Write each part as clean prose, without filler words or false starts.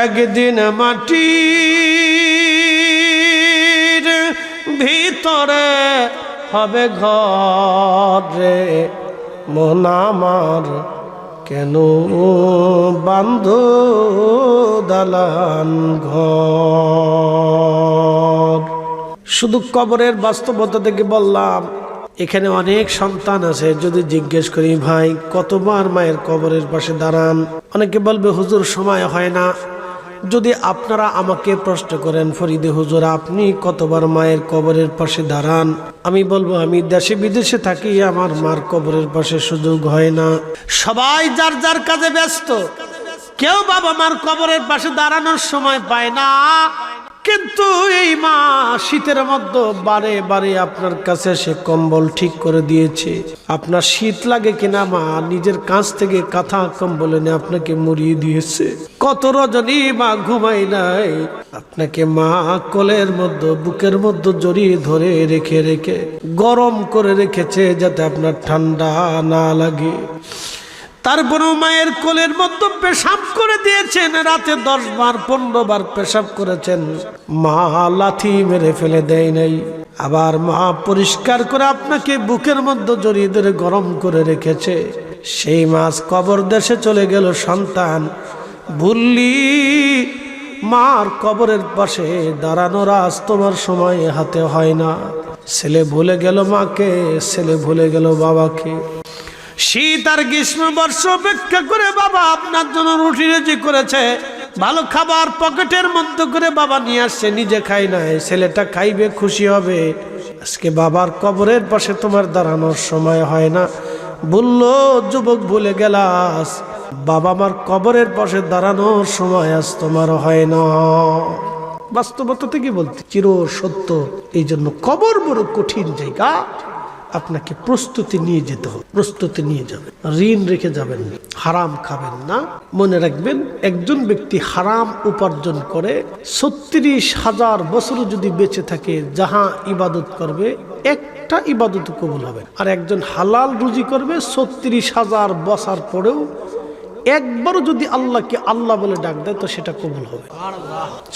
একদিন মাটির ভিতরে হবে ঘর রে, মন আমার কেন বান্ধ দালান ঘর। শুধু কবরের বাস্তবতা থেকে বললাম, এখানে অনেক সন্তান আছে। যদি জিজ্ঞেস করি ভাই কতবার মায়ের কবরের পাশে দাঁড়ান, অনেকে বলবে হুজুর সময় হয় না। যদি আপনারা আমাকে প্রশ্ন করেন ফরিদে হুজুর আপনি কতবার মায়ের কবরের পাশে দাঁড়ান, আমি বলবো আমি দেশে বিদেশে থাকি, আমার মার কবরের পাশে সুযোগ হয় না। সবাই যার যার কাজে ব্যস্ত, কেউ বাবা মার কবরের পাশে দাঁড়ানোর সময় পায় না। কিন্তু এই মা শীতের মধ্যে বারে বারে আপনার কাছে সে কম্বল ঠিক করে দিয়েছে। আপনার শীত লাগে কিনা মা নিজের কাছ থেকে কাঁথা কম্বল এনে আপনাকে মুড়িয়ে দিয়েছে। কত রজনী মা ঘুমাই নাই, আপনাকে মা কোলের মধ্যে বুকের মধ্যে জড়িয়ে ধরে রেখে রেখে গরম করে রেখেছে যাতে আপনার ঠান্ডা না লাগে। তারপরেও মায়ের কোলের মধ্যে পেশাব করে দিয়েছেন, রাতে 10 বার 15 বার পেশাব করেছেন, মা লাথি মেরে ফেলে দেয় নাই। আবার মা পরিষ্কার করে আপনাকে বুকের মধ্যে জড়িয়ে ধরে গরম করে রেখেছে। সেই মাছ কবর দেশে চলে গেল সন্তান, ভুললি মার কবরের পাশে দাঁড়ানোর আজ তোমার সময় হাতে হয় না। ছেলে ভুলে গেল মাকে, ছেলে ভুলে গেল বাবাকে। শীত আর গ্রীষ্ম বর্ষ অপেক্ষা করে বাবা আপনার জন্য রুটি রুজি করেছে, ভালো খাবার পকেটের মধ্যে করে বাবা নিয়ে আসছে, নিজে খাই নাই, ছেলেটা খাইবে খুশি হবে। আজকে বাবার কবরের পাশে তোমার দাঁড়ানোর সময় হয় না। বললো যুবক ভুলে গেলাস, বাবা মার কবরের পাশে দাঁড়ানোর সময় আজ তোমার হয় না। বাস্তবতা থেকে বলতে চির সত্য। এই জন্য কবর বড় কঠিন জায়গা, আপনাকে প্রস্তুতি নিয়ে যেতে হবে, প্রস্তুতি নিয়ে যাবেন, ঋণ রেখে যাবেন না, হারাম খাবেন না। মনে রাখবেন একজন ব্যক্তি হারাম উপার্জন করে 36,000 বছর যদি বেঁচে থাকে, যাহা ইবাদত করবে একটা ইবাদত কবুল হবে। আর একজন হালাল রুজি করবে 36,000 বছর পরেও একবারও যদি আল্লাহকে আল্লাহ বলে ডাক দেয় তো সেটা কবুল হবে।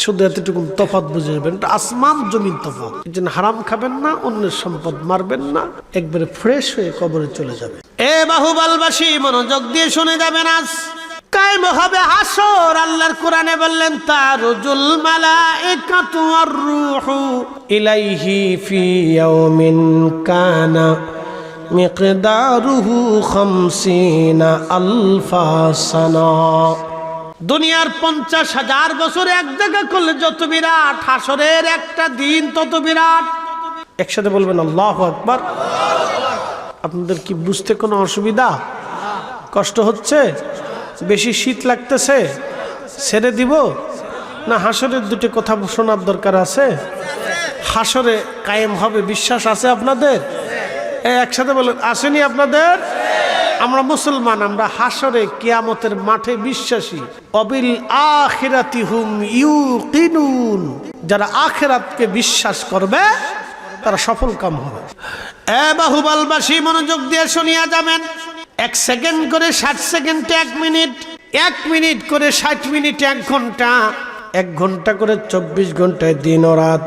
শুধু এতটুকু তফাৎ বুঝে নেবেন, এটা আসমান জমিন তফাৎ। এই জন্য হারাম খাবেন না, অন্যের সম্পদ মারবেন না, একবারে ফ্রেশ হয়ে কবরে চলে যাবে। এ বাহুবলবাসী মনোযোগ দিয়ে শুনে যাবেন, আজ কায়েম হবে হাসর। আল্লাহর কোরআনে বললেন তারুজুল মালাইকাতু ওয়ার রূহু ইলাইহি ফি ইয়াউমিন কানা মিকদারুহু 50 আলফা সানা। দুনিয়ার 50,000 বছর এক জায়গা করলে যত বিরাট, হাসরের একটা দিন তত বিরাট। একসাথে বলবেন আল্লাহু আকবার। আপনাদের কি বুঝতে কোনো অসুবিধা, কষ্ট হচ্ছে, বেশি শীত লাগতেছে, ছেড়ে দিব না? হাসরের দুটো কথা শোনার দরকার আছে। হাসরে কায়েম হবে বিশ্বাস আছে আপনাদের? একসাথে বলেন আসেনি আপনাদের? আমরা মুসলমান, আমরা হাসরে কিয়ামতের মাঠে বিশ্বাসী। অবিল আখিরাতি হুম ইউকিনুন, যারা আখিরাতকে বিশ্বাস করবে তারা সফল কাম হবে। এ বাহুবলবাসী মনোযোগ দিয়ে শুনিয়া যাবেন। 1 সেকেন্ড করে 60 সেকেন্ডে 1 মিনিট, 1 মিনিট করে 60 মিনিট 1 ঘন্টা, 1 ঘন্টা করে 24 ঘন্টায় দিন ও রাত,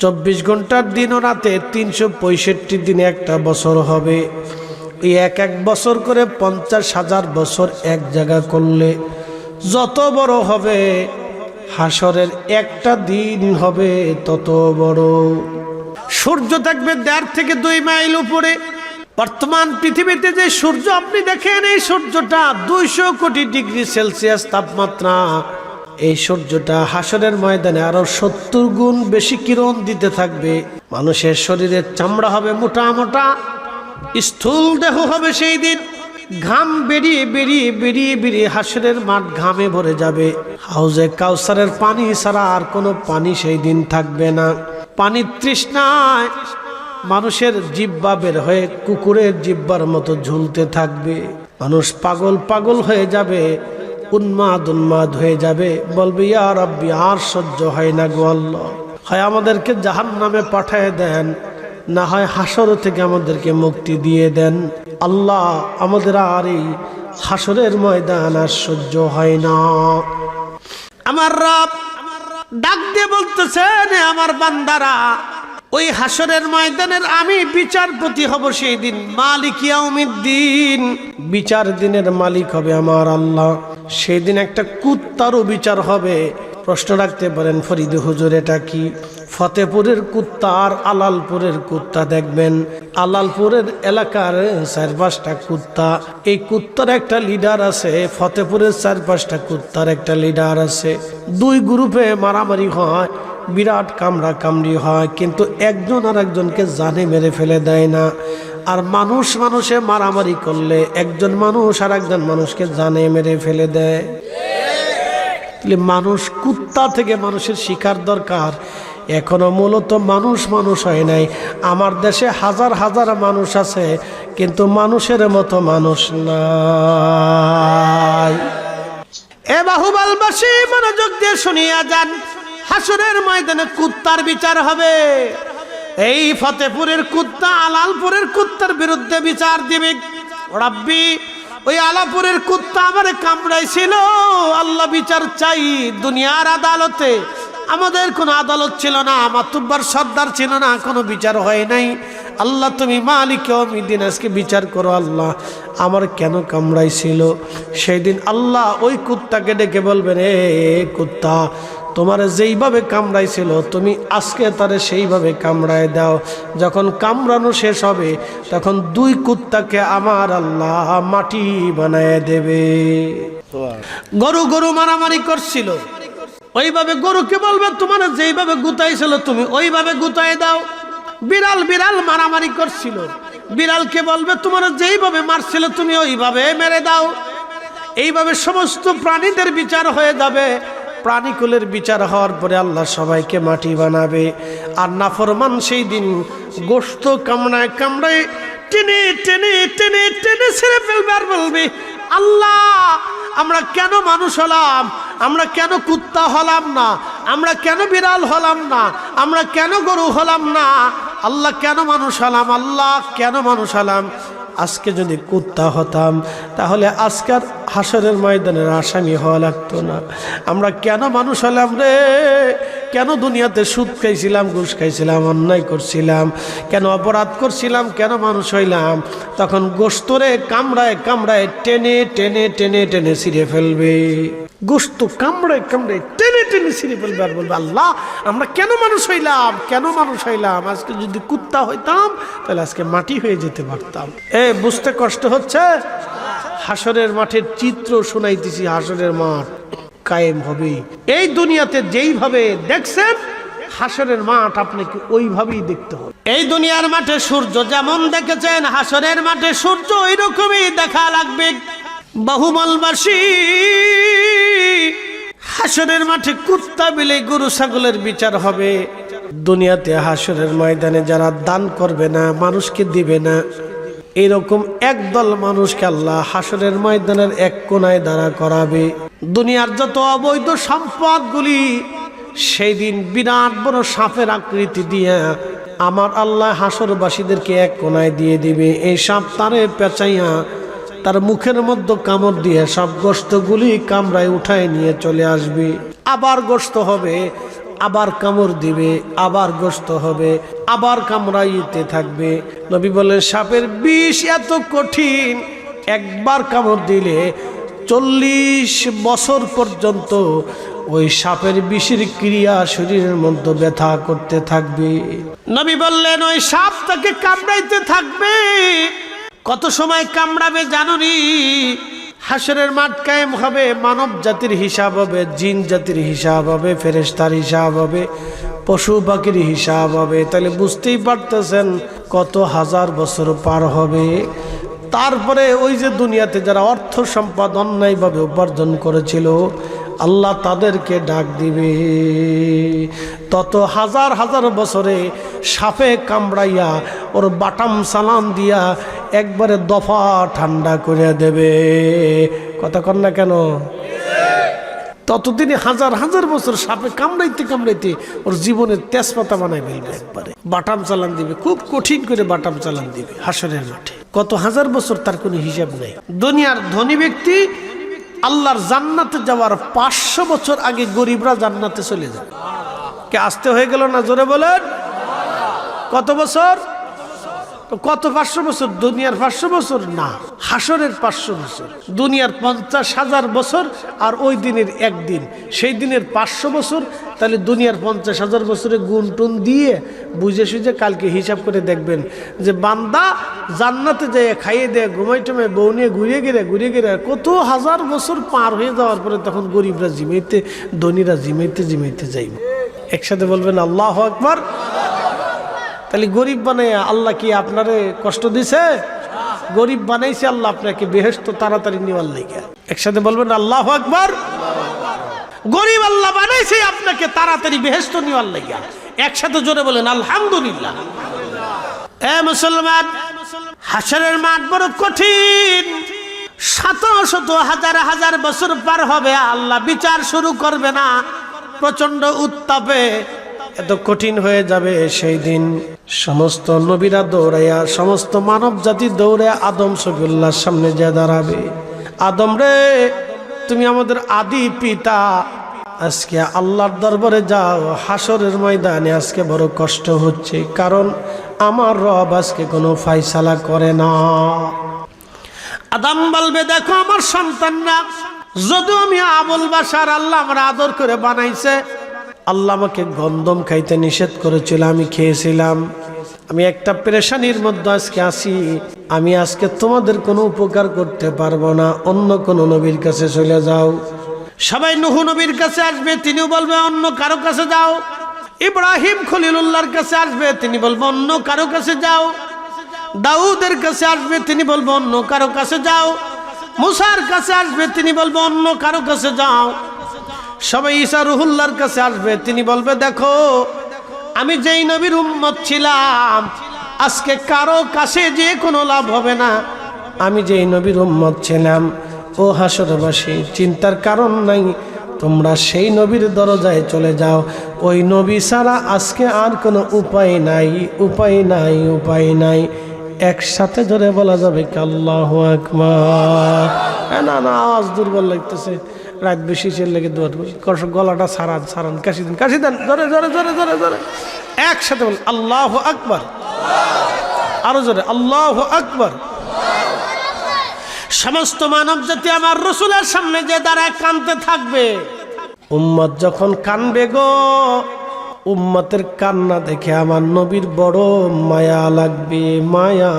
24 ঘন্টার দিন ও রাতে 365 দিনে একটা বছর হবে। এই এক বছর করে 50,000 বছর এক জায়গা করলে যত বড় হবে, হাসরের একটা দিন হবে তত বড়। সূর্য থাকবে 1.5 থেকে 2 মাইল উপরে। বর্তমান পৃথিবীতে যে সূর্য আপনি দেখেন, এই সূর্যটা 200 কোটি ডিগ্রি সেলসিয়াস তাপমাত্রা। এই সূর্যটা হাসরের ময়দানে আরো 70 গুণ বেশি কিরণ দিতে থাকবে। মানুষের শরীরের চামড়া হবে মোটা মোটা, স্থূল দেহ হবে। সেই দিন ঘাম বেরিয়ে বেরিয়ে বেরিয়ে বেরিয়ে হাসরের মাঠ ঘামে ভরে যাবে। হাউজে কাউসারের পানি ছাড়া আর কোনো পানি সেই দিন থাকবে না। পানির তৃষ্ণায় মানুষের জিহ্বা বের হয়ে কুকুরের জিহ্বার মতো ঝুলতে থাকবে। মানুষ পাগল পাগল হয়ে যাবে, উন্মাদ উন্মাদ হয়ে যাবে, বলবে ইয়া রাব্বি আর সহ্য হয় না গো আল্লাহ, হয় আমাদেরকে জাহান্নামে পাঠিয়ে দেন, না হয় হাসর থেকে আমাদেরকে মুক্তি দিয়ে দেন। আল্লাহ আমাদের আর এই হাসরের ময়দান আর সহ্য হয় না। আমার রব ডাক দিয়ে বলতেছেন, আমার বান্দারা, ওই হাসরের ময়দানের আমি বিচারপতি হব সেই দিন, মালিক ইয়াউমিদ্দিন, বিচার দিনের মালিক হবে আমার আল্লাহ। সেই দিন একটা কুত্তারও বিচার হবে। প্রশ্ন রাখতে পারেন, ফরিদ হুজুর এটা কি? ফতেপুরের কুত্তা আর আলালপুরের কুত্তা দেখবেন, আলালপুরের এলাকার 4-5টা কুত্তা, এই কুত্তার একটা লিডার আছে, ফতেপুরের 4-5টা কুত্তার একটা লিডার আছে। দুই গ্রুপে মারামারি হয়, বিরাট কামড়া কামড়ি হয়, কিন্তু একজন আর একজনকে জানে মেরে ফেলে দেয় না। আর মানুষ মানুষে মারামারি করলে একজন মানুষ আর একজন মানুষকে জানে মেরে ফেলে দেয়। মানুষ, কুত্তা থেকে মানুষের শিকার দরকার। এখনো মূলত মানুষ মানুষ হয় নাই। আমার দেশে হাজার হাজার মানুষ আছে, কিন্তু মানুষের মতো মানুষ নাই। এ বাহুবলবাসী মনোযোগ দিয়ে শুনিয়া যান, হাসরের ময়দানে কুত্তার বিচার হবে। এই ফতেপুরের কুত্তা আলালপুরের কুত্তার বিরুদ্ধে বিচার দিবে। রাব্বি, ওই আলাপুরের কুত্তা আমারে কামড়াইছিল, আল্লাহ বিচার চাই। দুনিয়ার আদালতে আমাদের কোনো আদালত ছিল না, মাতুব্বার সর্দার ছিল না, কোনো বিচার হয় নাই। আল্লাহ তুমি মালিক ইয়াউমিদ্দিন, আজকে বিচার করো আল্লাহ, আমার কেন কামড়াইছিল। সেই দিন আল্লাহ ওই কুত্তাকে ডেকে বলবেন, এ কুত্তা, তোমার যেইভাবে কামড়াইছিল তুমি আজকে তারে সেইভাবে কামড়ায় দাও। যখন কামড়ানো শেষ হবে তখন দুই কুত্তাকে আমার আল্লাহ মাটি বানায় দেবে। গরু গরু মারামারি করছিল, ওইভাবে গরুকে বলবে তোমার যেইভাবে গুতাইছিল তুমি ওইভাবে গুতায় দাও। বিড়াল বিড়াল মারামারি করছিল, বিড়ালকে বলবে তোমার যেইভাবে মারছিল তুমি ওইভাবে মেরে দাও। এইভাবে সমস্ত প্রাণীদের বিচার হয়ে যাবে। প্রাণীকুলের বিচার হওয়ার পরে আল্লাহ সবাইকে মাটি বানাবে। আর নাফরমান সেই দিন গোশত কামড়ায় কামড়ায় টেনে টেনে টেনে টেনে ছেড়ে ফেলবে আর বলবে, আল্লাহ আমরা কেন মানুষ হলাম, আমরা কেন কুত্তা হলাম না, আমরা কেন বিড়াল হলাম না, আমরা কেন গরু হলাম না, আল্লাহ কেন মানুষ হলাম, আল্লাহ কেন মানুষ হলাম। আজকে যদি কুত্তা হতাম তাহলে আজকের হাসরের ময়দানের আসামি হওয়া লাগতো না। আমরা কেন মানুষ হলাম রে? কেন দুনিয়াতে সুদ খাইছিলাম, ঘুষ খাইছিলাম, অন্যায় করছিলাম, কেন অপরাধ করছিলাম, কেন মানুষ হইলাম? তখন গোশতরে কামড়ায় কামড়ায় টেনে টেনে টেনে টেনে ছিঁড়ে ফেলবে। গোশত কামড়ায় কামড়ায় টেনে টেনে ছিঁড়ে ফেলবে আর বলবে, আল্লাহ আমরা কেন মানুষ হইলাম, কেন মানুষ হইলাম? আজকে যদি কুত্তা হইতাম তাহলে আজকে মাটি হয়ে যেতে পারতাম। বুঝতে কষ্ট হচ্ছে? হাসরের মাঠের চিত্র শোনাইতেছি। হাসরের মাঠ কায়েম হবে। এই দুনিয়াতে যেইভাবে দেখছেন হাসরের মাঠ আপনাকে ওইভাবেই দেখতে হবে। এই দুনিয়ার মাঠে সূর্য যেমন দেখেছেন, হাসরের মাঠে সূর্য ওইরকমই দেখা লাগবে। বাহুবলবাসী, হাসরের মাঠে কুত্তা বিলে গরু ছাগলের বিচার হবে। দুনিয়াতে হাসরের ময়দানে যারা দান করবে না, মানুষকে দিবে না, এরকম একদল মানুষকে আল্লাহ হাসরের ময়দানের এক কোনায় দাঁড়া করাবে। দুনিয়ার যত অবৈধ সম্পদগুলি সেই দিন বিরাট বড় সাপের আকৃতি দিয়ে আমার আল্লাহ হাসরবাসীদেরকে এক কোনায় দিয়ে দিবে। এই সাপ তারে পেঁচাইয়া তার মুখের মধ্যে কামড় দিয়ে সব গোশতগুলি কামড়ায় উঠায় নিয়ে চলে আসবে। আবার গোশত হবে, আবার কামড় দিবে, আবার গোশত হবে, আবার কামড়াইতে থাকবে। নবী বলেন সাপের বিষ এত কঠিন, একবার কামড় দিলে 40 বছর পর্যন্ত ওই সাপের বিষের ক্রিয়া শরীরের মধ্যে ব্যথা করতে থাকবে। নবী বললেন ওই সাপ তাকে কামড়াইতে থাকবে। কত সময় কামড়াবে জানুনি? হাসরের মাঠ কায়েম হবে, মানব জাতির হিসাব হবে, জিন জাতির হিসাব হবে, ফেরেশতার হিসাব হবে, পশু পাখির হিসাব হবে। তাহলে বুঝতেই পারতেছেন কত হাজার বছর পার হবে। তারপরে ওই যে দুনিয়াতে যারা অর্থ সম্পদ অন্যায়ভাবে উপার্জন করেছিল আল্লাহ তাদেরকে ডাক দিবে। তত হাজার হাজার বছরে সাপে কামড়াইয়া ওর বাটাম সালাম দিয়া একবারে দফা ঠান্ডা করে দেবে। কথা কন না কেন? ততদিনে হাজার হাজার বছর সাপে কামড়াইতে কামড়াইতে ওর জীবনের তেজপাতা বানাই ফেলবে, একবারে বাটাম চালান দিবে, খুব কঠিন করে বাটাম চালান দিবে হাসরের মাঠে। কত হাজার বছর তার কোনো হিসাব নেই। দুনিয়ার ধনী ব্যক্তি আল্লাহর জান্নাতে যাওয়ার 500 বছর আগে গরিবরা জান্নাতে চলে যায়। কে আসতে হয়ে গেল না? জোরে বলেন। কত বছর? তো কত 500 বছর? দুনিয়ার 500 বছর না, হাসরের 500 বছর। দুনিয়ার 50,000 বছর আর ওই দিনের একদিন, সেই দিনের 500 বছর। তাহলে দুনিয়ার 50,000 বছরে গুণ টুন দিয়ে বুঝে সুঝে কালকে হিসাব করে দেখবেন যে বান্দা জান্নাতে যায় খাইয়ে দেয়, ঘুমাই টুমাই বউ নিয়ে ঘুরে গিয়ে কত হাজার বছর পার হয়ে যাওয়ার পরে তখন গরিবরা জিমাইতে, ধনীরা জিমাইতে যাইবে। একসাথে বলবেন আল্লাহু আকবার। তাহলে গরিব বানাইয়া আল্লাহ কি আপনারে কষ্ট দিছে? গরিব বানাইছে আল্লাহ আপনাকে বেহেশত তাড়াতাড়ি নেওয়ার লাইগা। একসাথে বলবেন আল্লাহু আকবার। গরিব আল্লাহ বানাইছে আপনাকে তাড়াতাড়ি বেহেশত নেওয়ার লাইগা। একসাথে জোরে বলেন আলহামদুলিল্লাহ। এ মুসলমান, হাসরের মাঠ বড় কঠিন। শত শত হাজার হাজার বছর পার হবে, আল্লাহ বিচার শুরু করবে না। প্রচন্ড উত্তাপে এত কঠিন হয়ে যাবে সেই দিন। সমস্ত নবীরা দৌড়াইয়া, সমস্ত মানব জাতি দৌড়ে আদম শফিউল্লাহর সামনে যে দাঁড়াবে। আদম রে, তুমি আমাদের আদি পিতা, আজকে আল্লাহর দরবারে যাও। হাসরের ময়দানে আজকে বড় কষ্ট হচ্ছে, কারণ আমার রব আজকে কোনো ফায়সালা করে না। আদম বলবে, দেখো আমার সন্তানরা, যদিও আমি আবুল বাশার, আল্লাহ আমার আদর করে বানাইছে। আল্লাহ আমাকে গন্ধম খাইতে নিষেধ করেছিল, আমি খেয়েছিলাম। আমি একটা পেরেশানির মধ্যে আজকে আসি। আমি আজকে তোমাদের কোনো উপকার করতে পারবো না, অন্য কোন নবীর কাছে চলে যাও। সবাই নূহ নবীর কাছে আসবে, তিনিও বলবে অন্য কারো কাছে যাও। ইব্রাহিম খলিলুল্লাহর কাছে আসবে, তিনি বলবে অন্য কারো কাছে যাও। দাউদের কাছে আসবে, তিনি বলবে অন্য কারো কাছে যাও। মুসার কাছে আসবে, তিনি বলবে অন্য কারো কাছে যাও। সবাই ঈসা রুহুল্লাহর কাছে আসবে, তিনি বলবে দেখো আমি যেই নবীর উম্মত ছিলাম, আজকে কারো কাছে যে কোনো লাভ হবে না। আমি যেই নবীর উম্মত ছিলাম, ও হাসরবাসী, চিন্তার কারণ নাই, তোমরা সেই নবীর দরজায় চলে যাও। ওই নবী ছাড়া আজকে আর কোনো উপায় নাই। একসাথে জোরে বলা যাবে কি আল্লাহু আকবার? না আওয়াজ দুর্বল লাগতেছে, রাত বেশি লেগে গলাটা সারান কাশি দেন জোরে একসাথে বল আল্লাহু আকবার। আরো জোরে আল্লাহু আকবার। সমস্ত মানব জাতি আমার রাসূলের সামনে যে দাঁড়ায় কাঁদতে থাকবে। উম্মত যখন কানবে গো, উম্মতের কান্না দেখে আমার নবীর বড় মায়া লাগবে, মায়া।